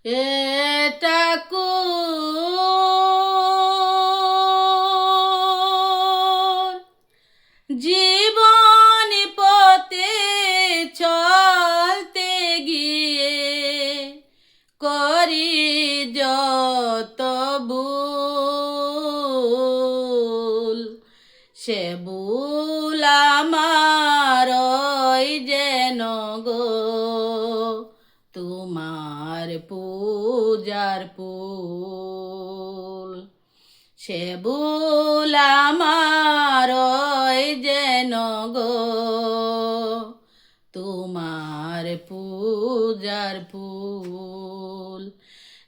এটা জীবন পথে চলতে গিয়ে করি যত ভুল, সে ভুল আমার যেন গো তোমার পূজার ফুল, সে ভুল আমার যেন গো তোমার পূজার ফুল।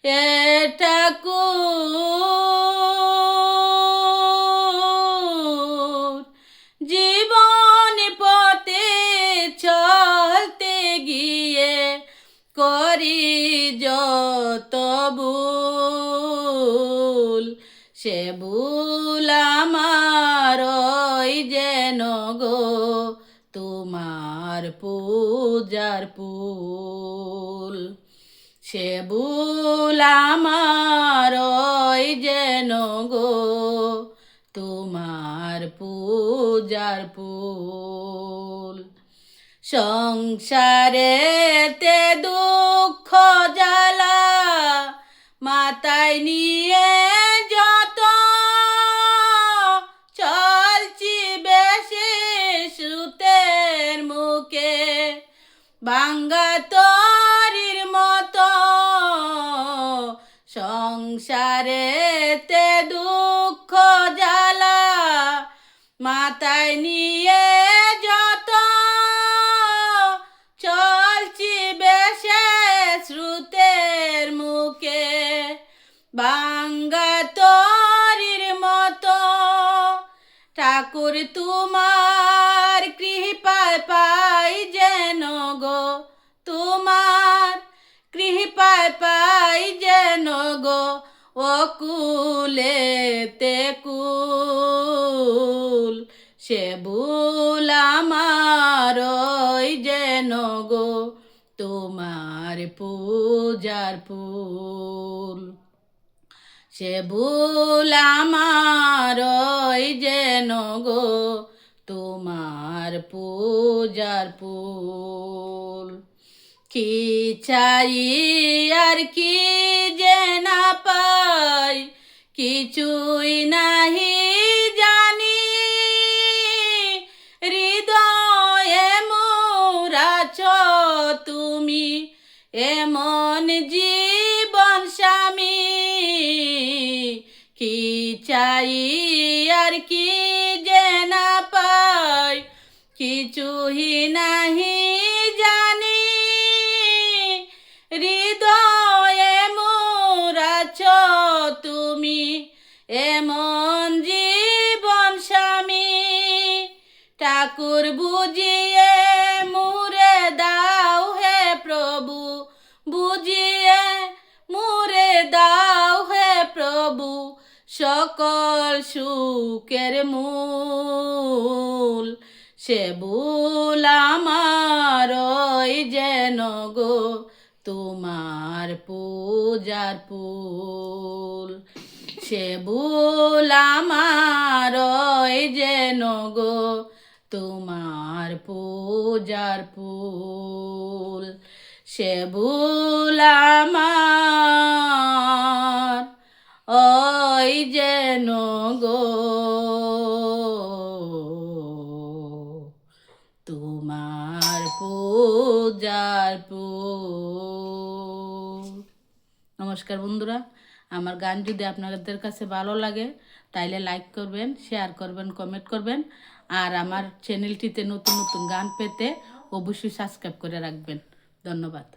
এটা জীবন পথে চলতে গিয়ে করি যত ভুল, সে ভুল আমার যেন গো তোমার পূজার ফুল, সে ভুল আমার যেন গো তোমার পূজার ফুল। সংসারেতে দুঃখ জ্বালা মাথায় নিয়ে যত চলছি বেশি সুতের মুখে ভাঙ্গা তরির মতো, সংসারেতে দুঃখ জ্বালা মাথায় নিয়ে যত চলছি বেশে শ্রুতের মুখে ভাঙ্গা তরির মতো। ঠাকুর তোমার কৃপায় পাই যেন গো তোমার কৃপায় পাই যেন গো অকুলেতে কুল, সে ভুল আমার যেন গো তোমার পূজার ফুল, সে ভুল আমার যেন গো তোমার পূজার ফুল। কি চাই আর কি যে না পাই কিছুই নাহি জানি, হৃদয়ে মোরাছ তুমি এমন জীবন স্বামী। কি চাই আর কি যে না পাই কিছুই নাহি জানি, হৃদয়ে মোরাছ তুমি এমন জীবন স্বামী। ঠাকুর বুঝিয়ে মুরে দাও হে প্রভু, বুঝিয়ে মুরে দাও হে প্রভু সকল সুখের মূল, সে ভুল আমার যেন গো তোমার পূজার ফুল, সে ভুল আমার যেন গো তোমার পূজার ফুল, সে ভুল আমার যেন গো তোমার পূজার ফুল। নমস্কার বন্ধুরা, আমার গান যদি আপনাদের কাছে ভালো লাগে তাইলে লাইক করবেন, শেয়ার করবেন, কমেন্ট করবেন, আর আমার চ্যানেলটিতে নতুন নতুন গান পেতে অবশ্যই সাবস্ক্রাইব করে রাখবেন। ধন্যবাদ।